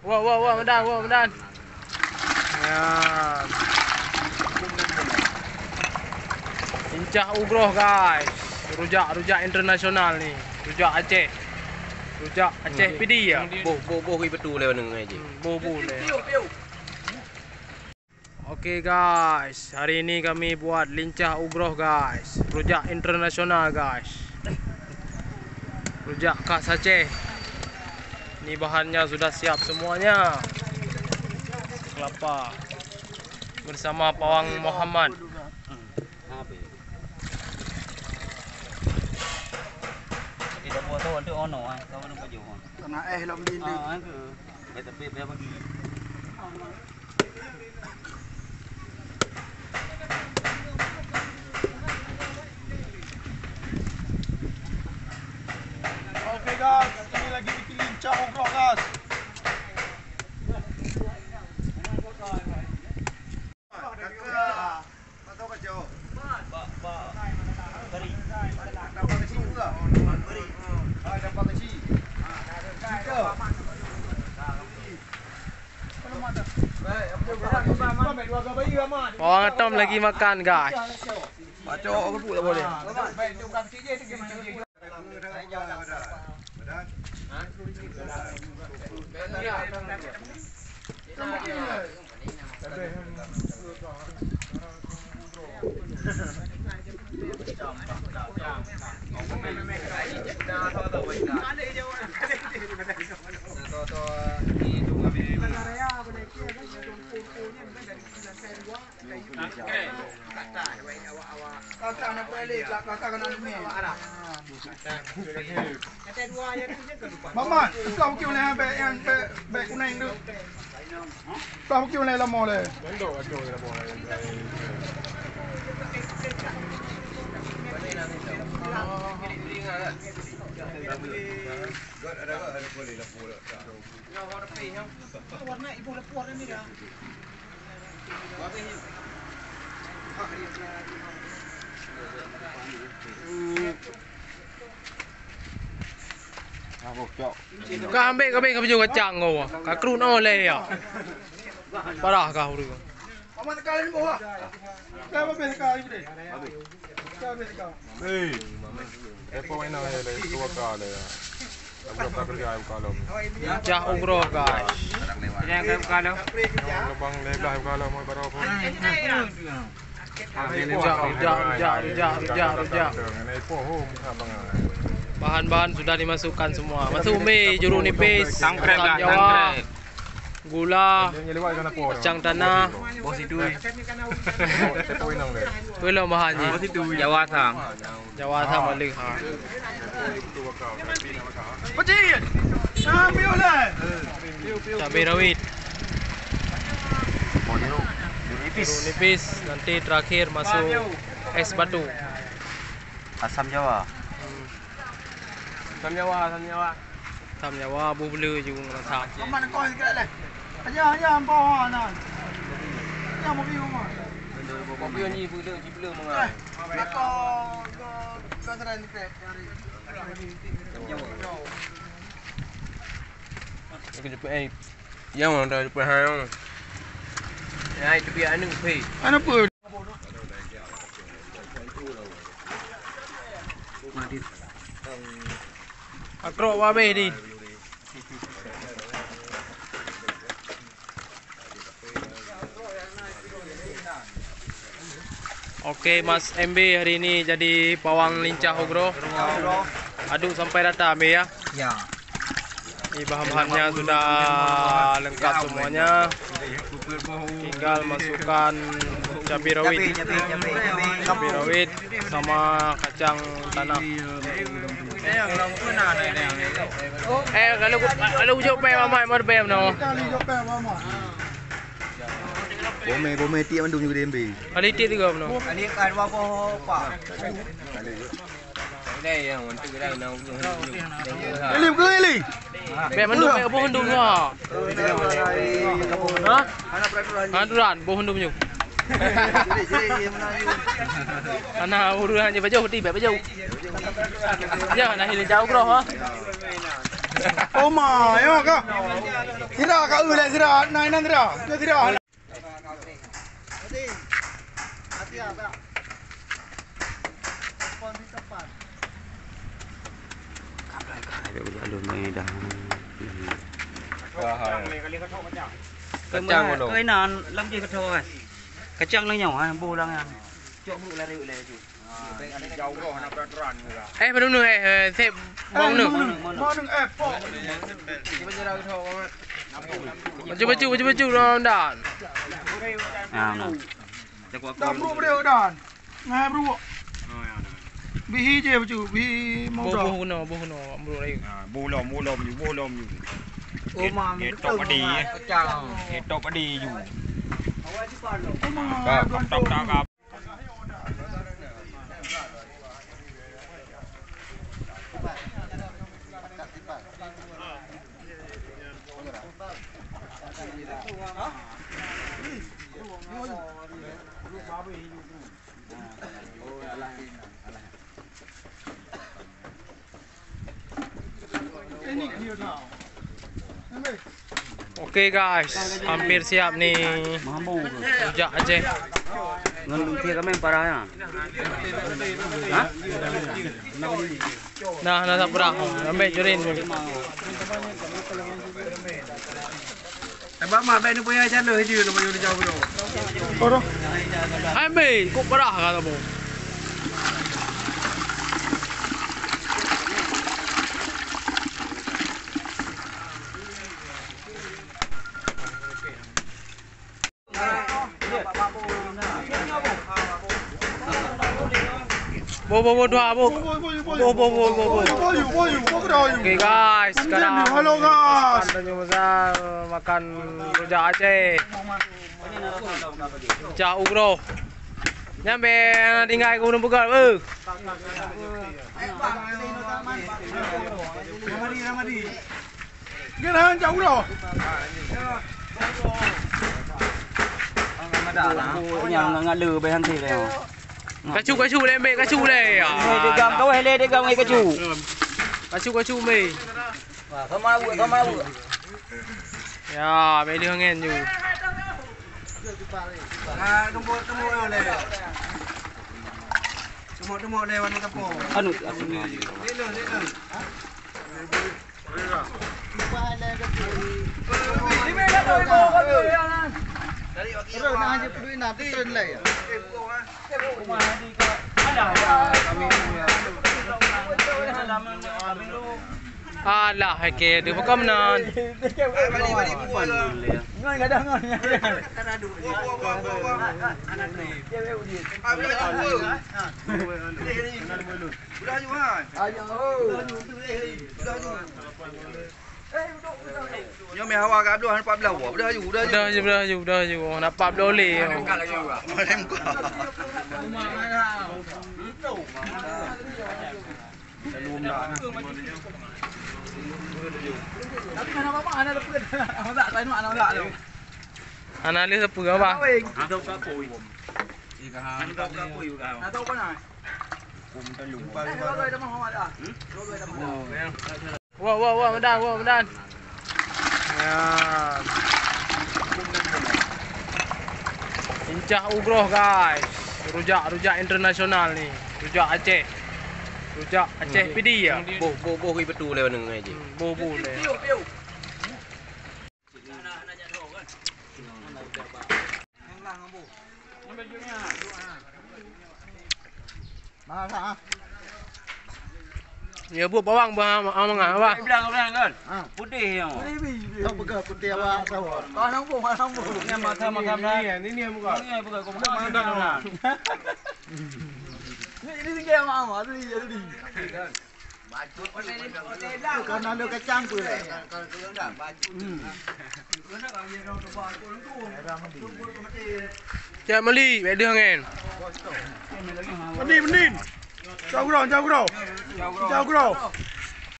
Wah, medan. Ya. Lincah Ugroh guys. Rujak internasional nih. Rujak Aceh. Rujak Aceh PD ya. Boh betul lewat neng aja. Boh boleh. Oke guys, hari ini kami buat lincah Ugroh guys. Rujak internasional guys. Rujak khas Aceh. Ini bahannya sudah siap semuanya. Kelapa bersama pawang Muhammad. Tidak buat tahu ada ono kau nak baju. Kena lam dinding. Tapi dia bagi. Oke guys, ini lagi bikin lincah Ugroh guys. Pawang Atom lagi makan guys. Baca aku pula boleh. Mamat, kau kêu này bè kuning tu. Kau kêu này là mò này. Kau ambil baju kacang kau. Kau kerun oleh ya. Parah kau tu. Mamat kali ni bawa. Kau apa kali ni? Kau apa kau? Hei, apa main nak le? Tua kali ya. Aku tak kerja aku kalau. Lincah Ugroh guys. Yang kalau. Lebang lelah kalau mau berapa? Rujak. Bahan-bahan sudah dimasukkan semua. Masuk mie, jeruk nipis, Tangkrek kacang lah, Jawa, tangkrek. gula, kacang tanah. Bos itu. Tu lah bahannya. Jawa Sam. Jawa Tham balik ha. Pecik. Ambil lah. Cabai rawit. Jeruk nipis. Nanti terakhir masuk es batu. Asam Jawa. Sam Jawa. Tham Jawa bu bleu juga rasa. Mamat kau sikit lah. Aja bawa nan. Yang mau biu mah. Kopi ni bela mengai. Kau serai ni pek. Aku jumpa yang mana dah jumpa hang. Yang itu biar anu pi. Ana apa? Akrok wabe ni. Oke Mas MB hari ini jadi pawang lincah Ugroh. Aduk sampai rata MB ya. Ya. Ini bahan-bahannya sudah lengkap semuanya. Tinggal masukkan cabai rawit sama kacang tanah. Kalau ujuk pe mama mau pe no. Kali jauh pek mama. Bome tiap mandung juga DMB. Ada itik juga no. Ini kan apa pak? Đây yang untuk kita nak. Eli ke Eli? Pe mandung pe apa handung ha. Ha? Anak peraturan. Handuran bo handung nyu. Ana uruan je baju putih be baju. Ya nak hilin jauh Ugroh ha. Oh my, yo kak. Sira kak ulah sira, nainan sira, dia sira. Alun mai dah. Kacang luôn. Cái nào lắm gì cái thôi. Kacang nó nhỏ à, bù lăng à. Chỗ bù lại rượu lại chứ. Mà đúng rồi, thêm bong nữa. Mau nung po. Baju nó đàn. À nó. Dah bro bro dan. Ngai bro. Bihi je baju, bihi mau dah. Bố nó, bro đây. บูลมอยู่ Ô mà เห็ดตกดี Kacang. เห็ดตกดีอยู่ Kak, ตกครับ Ini dia dah. Ambil. Oke guys, hampir siap nih Mampu. rujak Aceh. Ngan kia kami parah ya. Hah? Nah tak berah. Ambil jorin. Abang mah baik ni punya channel je nama yo jauh bro. Oro. Ambil, kok berah kata bu. Bo dua bo. Oke guys, sekarang Halo guys. makan rujak Aceh. Rujak Ugro. Nyampe tinggal ke Gunung Pugal. Ramadi. Gerahan jauh dah. Yang ngã lừa về hành thì này. Cá chu lên mẹ cá chu này. Đi gầm có hay lên đi gầm ngay cái chủ. Cá chu mì. Không ai bự. Ya, mẹ đưa nghe nhiều. Temu lewat ni tapo. Anu. Alah, okey, dia bukan menan. Yo me hawa ka doan pap lawa. Dah Dah je. Nak pap doleh. Analis apa apa? Wah, medan. Ya. Incah Ugroh guys. Rujak internasional nih. Rujak Aceh. Rujak Aceh PD ya. Bo hui betul lewat nang je. Bo le. Ya bu bawang mangga apa? Bilang kan. Putih yang. Tahu betul putih awak tahu. Kau nampu. Ini makan dah. Ini bukan. Ini bukan kau makan dah. Ini tinggal yang mana? Ini. Karena ada kacang tu. Cak Meli, beda ngen. Mendin. Jauh kau.